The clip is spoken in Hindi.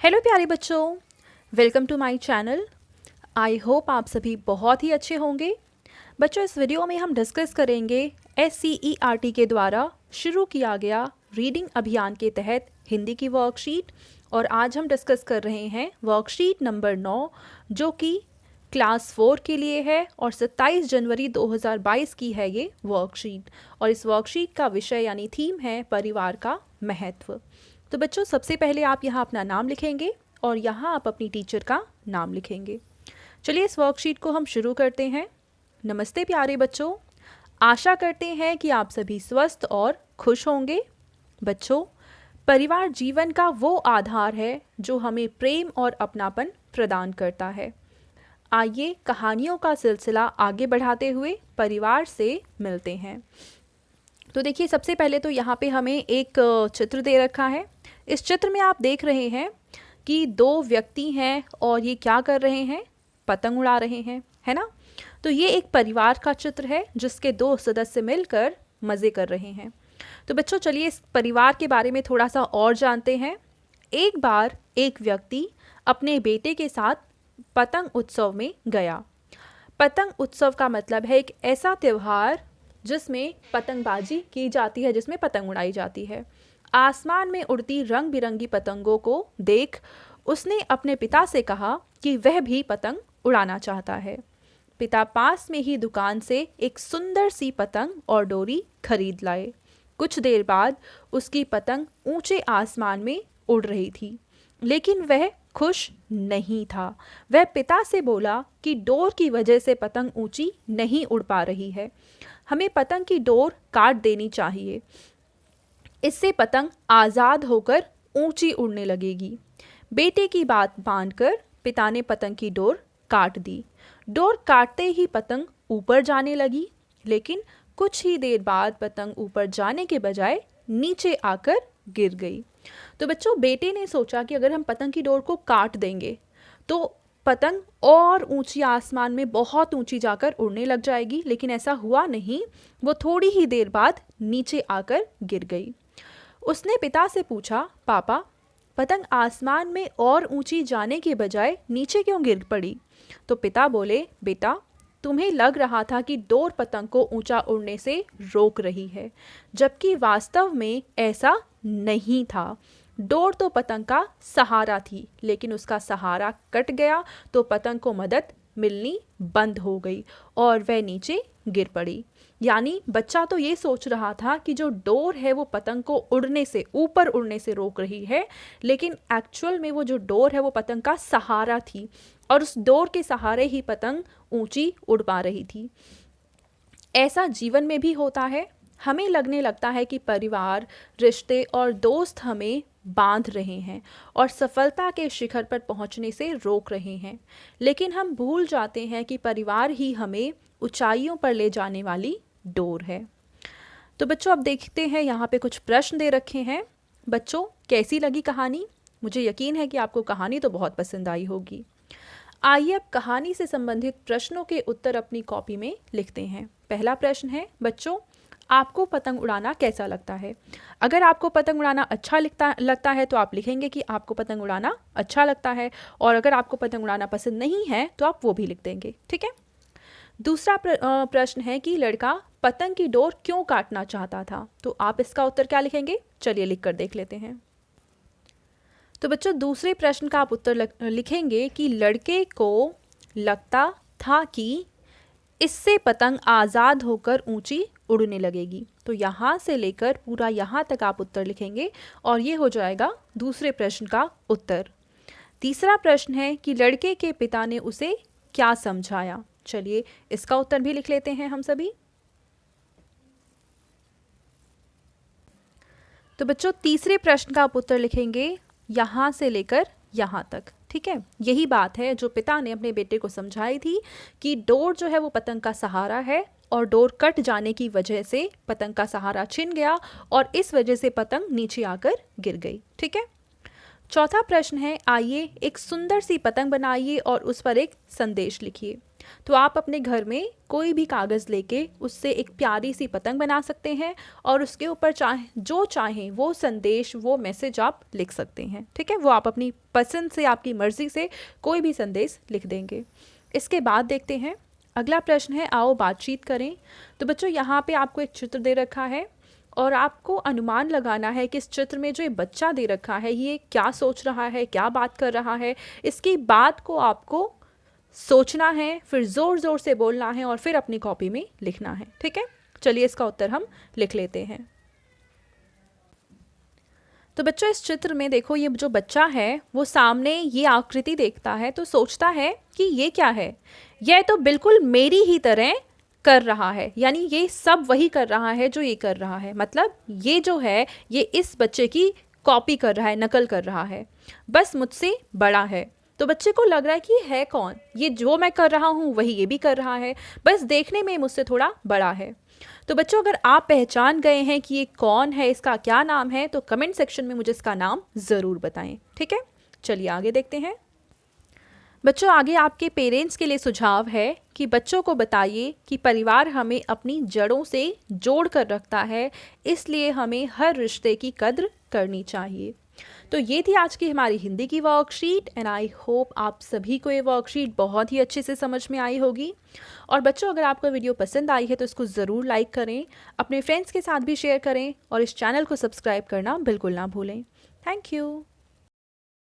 हेलो प्यारे बच्चों, welcome to my channel. I hope आप सभी बहुत ही अच्छे होंगे। बच्चों, इस वीडियो में हम डिस्कस करेंगे SCERT के द्वारा शुरू किया गया रीडिंग अभियान के तहत हिंदी की वर्कशीट। और आज हम डिस्कस कर रहे हैं वर्कशीट नंबर 9, जो कि क्लास 4 के लिए है और 27 जनवरी 2022 की है ये वर्कशीट। और इस वर्कशीट का विषय यानी थीम है परिवार का महत्व। तो बच्चों, सबसे पहले आप यहाँ अपना नाम लिखेंगे और यहाँ आप अपनी टीचर का नाम लिखेंगे। चलिए इस वर्कशीट को हम शुरू करते हैं। नमस्ते प्यारे बच्चों, आशा करते हैं कि आप सभी स्वस्थ और खुश होंगे। बच्चों, परिवार जीवन का वो आधार है जो हमें प्रेम और अपनापन प्रदान करता है। आइए कहानियों का सिलसिला आगे बढ़ाते हुए परिवार से मिलते हैं। तो देखिए, सबसे पहले तो यहाँ पे हमें एक चित्र दे रखा है। इस चित्र में आप देख रहे हैं कि दो व्यक्ति हैं और ये क्या कर रहे हैं, पतंग उड़ा रहे हैं, है ना। तो ये एक परिवार का चित्र है जिसके दो सदस्य मिलकर मज़े कर रहे हैं। तो बच्चों, चलिए इस परिवार के बारे में थोड़ा सा और जानते हैं। एक बार एक व्यक्ति अपने बेटे के साथ पतंग उत्सव में गया। पतंग उत्सव का मतलब है एक ऐसा त्यौहार जिसमें पतंगबाजी की जाती है, जिसमें पतंग उड़ाई जाती है। आसमान में उड़ती रंग बिरंगी पतंगों को देख उसने अपने पिता से कहा कि वह भी पतंग उड़ाना चाहता है। पिता पास में ही दुकान से एक सुंदर सी पतंग और डोरी खरीद लाए। कुछ देर बाद उसकी पतंग ऊंचे आसमान में उड़ रही थी, लेकिन वह खुश नहीं था। वह पिता से बोला कि डोर की वजह से पतंग ऊंची नहीं उड़ पा रही है। हमें पतंग की डोर काट देनी चाहिए, इससे पतंग आज़ाद होकर ऊंची उड़ने लगेगी। बेटे की बात मानकर पिता ने पतंग की डोर काट दी। डोर काटते ही पतंग ऊपर जाने लगी, लेकिन कुछ ही देर बाद पतंग ऊपर जाने के बजाय नीचे आकर गिर गई। तो बच्चों, बेटे ने सोचा कि अगर हम पतंग की डोर को काट देंगे तो पतंग और ऊंची आसमान में बहुत ऊंची जाकर उड़ने लग जाएगी, लेकिन ऐसा हुआ नहीं। वो थोड़ी ही देर बाद नीचे आकर गिर गई। उसने पिता से पूछा, पापा, पतंग आसमान में और ऊंची जाने के बजाय नीचे क्यों गिर पड़ी? तो पिता बोले, बेटा, तुम्हें लग रहा था कि डोर पतंग को ऊंचा उड़ने से रोक रही है, जबकि वास्तव में ऐसा नहीं था। डोर तो पतंग का सहारा थी, लेकिन उसका सहारा कट गया तो पतंग को मदद मिलनी बंद हो गई और वह नीचे गिर पड़ी। यानी बच्चा तो ये सोच रहा था कि जो डोर है वो पतंग को उड़ने से, ऊपर उड़ने से रोक रही है, लेकिन एक्चुअल में वो जो डोर है वो पतंग का सहारा थी और उस डोर के सहारे ही पतंग ऊंची उड़ पा रही थी। ऐसा जीवन में भी होता है। हमें लगने लगता है कि परिवार, रिश्ते और दोस्त हमें बांध रहे हैं और सफलता के शिखर पर पहुंचने से रोक रहे हैं, लेकिन हम भूल जाते हैं कि परिवार ही हमें ऊंचाइयों पर ले जाने वाली डोर है। तो बच्चों, अब देखते हैं यहाँ पे कुछ प्रश्न दे रखे हैं। बच्चों, कैसी लगी कहानी? मुझे यकीन है कि आपको कहानी तो बहुत पसंद आई होगी। आइए अब कहानी से संबंधित प्रश्नों के उत्तर अपनी कॉपी में लिखते हैं। पहला प्रश्न है, बच्चों, आपको पतंग उड़ाना कैसा लगता है? अगर आपको पतंग उड़ाना अच्छा लगता है तो आप लिखेंगे कि आपको पतंग उड़ाना अच्छा लगता है, और अगर आपको पतंग उड़ाना पसंद नहीं है तो आप वो भी लिख देंगे, ठीक है। दूसरा प्रश्न है कि लड़का पतंग की डोर क्यों काटना चाहता था? तो आप इसका उत्तर क्या लिखेंगे? चलिए लिख कर देख लेते हैं। तो बच्चों, दूसरे प्रश्न का आप उत्तर लिखेंगे कि लड़के को लगता था कि इससे पतंग आज़ाद होकर ऊंची उड़ने लगेगी। तो यहाँ से लेकर पूरा यहाँ तक आप उत्तर लिखेंगे और ये हो जाएगा दूसरे प्रश्न का उत्तर। तीसरा प्रश्न है कि लड़के के पिता ने उसे क्या समझाया? चलिए इसका उत्तर भी लिख लेते हैं हम सभी। तो बच्चों, तीसरे प्रश्न का आप उत्तर लिखेंगे यहाँ से लेकर यहाँ तक, ठीक है। यही बात है जो पिता ने अपने बेटे को समझाई थी कि डोर जो है वो पतंग का सहारा है और डोर कट जाने की वजह से पतंग का सहारा छिन गया और इस वजह से पतंग नीचे आकर गिर गई, ठीक है। चौथा प्रश्न है, आइए एक सुंदर सी पतंग बनाइए और उस पर एक संदेश लिखिए। तो आप अपने घर में कोई भी कागज़ लेके उससे एक प्यारी सी पतंग बना सकते हैं और उसके ऊपर चाहें वो संदेश, वो मैसेज आप लिख सकते हैं। ठीक है, वो आप अपनी पसंद से, आपकी मर्ज़ी से कोई भी संदेश लिख देंगे। इसके बाद देखते हैं अगला प्रश्न है, आओ बातचीत करें। तो बच्चों यहाँ पे आपको एक चित्र दे रखा है और आपको अनुमान लगाना है कि इस चित्र में जो ये बच्चा दे रखा है ये क्या सोच रहा है, क्या बात कर रहा है। इसकी बात को आपको सोचना है, फिर ज़ोर ज़ोर से बोलना है और फिर अपनी कॉपी में लिखना है। ठीक है, चलिए इसका उत्तर हम लिख लेते हैं। तो बच्चों इस चित्र में देखो, ये जो बच्चा है वो सामने ये आकृति देखता है तो सोचता है कि ये क्या है, यह तो बिल्कुल मेरी ही तरह कर रहा है, यानी ये सब वही कर रहा है जो ये कर रहा है। मतलब ये जो है ये इस बच्चे की कॉपी कर रहा है, नकल कर रहा है, बस मुझसे बड़ा है। तो बच्चे को लग रहा है कि है कौन, ये जो मैं कर रहा हूँ वही ये भी कर रहा है, बस देखने में मुझसे थोड़ा बड़ा है। तो बच्चों अगर आप पहचान गए हैं कि ये कौन है, इसका क्या नाम है, तो कमेंट सेक्शन में मुझे इसका नाम ज़रूर बताएं। ठीक है, चलिए आगे देखते हैं। बच्चों आगे आपके पेरेंट्स के लिए सुझाव है कि बच्चों को बताइए कि परिवार हमें अपनी जड़ों से जोड़ कर रखता है, इसलिए हमें हर रिश्ते की कद्र करनी चाहिए। तो ये थी आज की हमारी हिंदी की वर्कशीट एंड आई होप आप सभी को ये वर्कशीट बहुत ही अच्छे से समझ में आई होगी। और बच्चों अगर आपको वीडियो पसंद आई है तो इसको ज़रूर लाइक करें, अपने फ्रेंड्स के साथ भी शेयर करें और इस चैनल को सब्सक्राइब करना बिल्कुल ना भूलें। Thank you.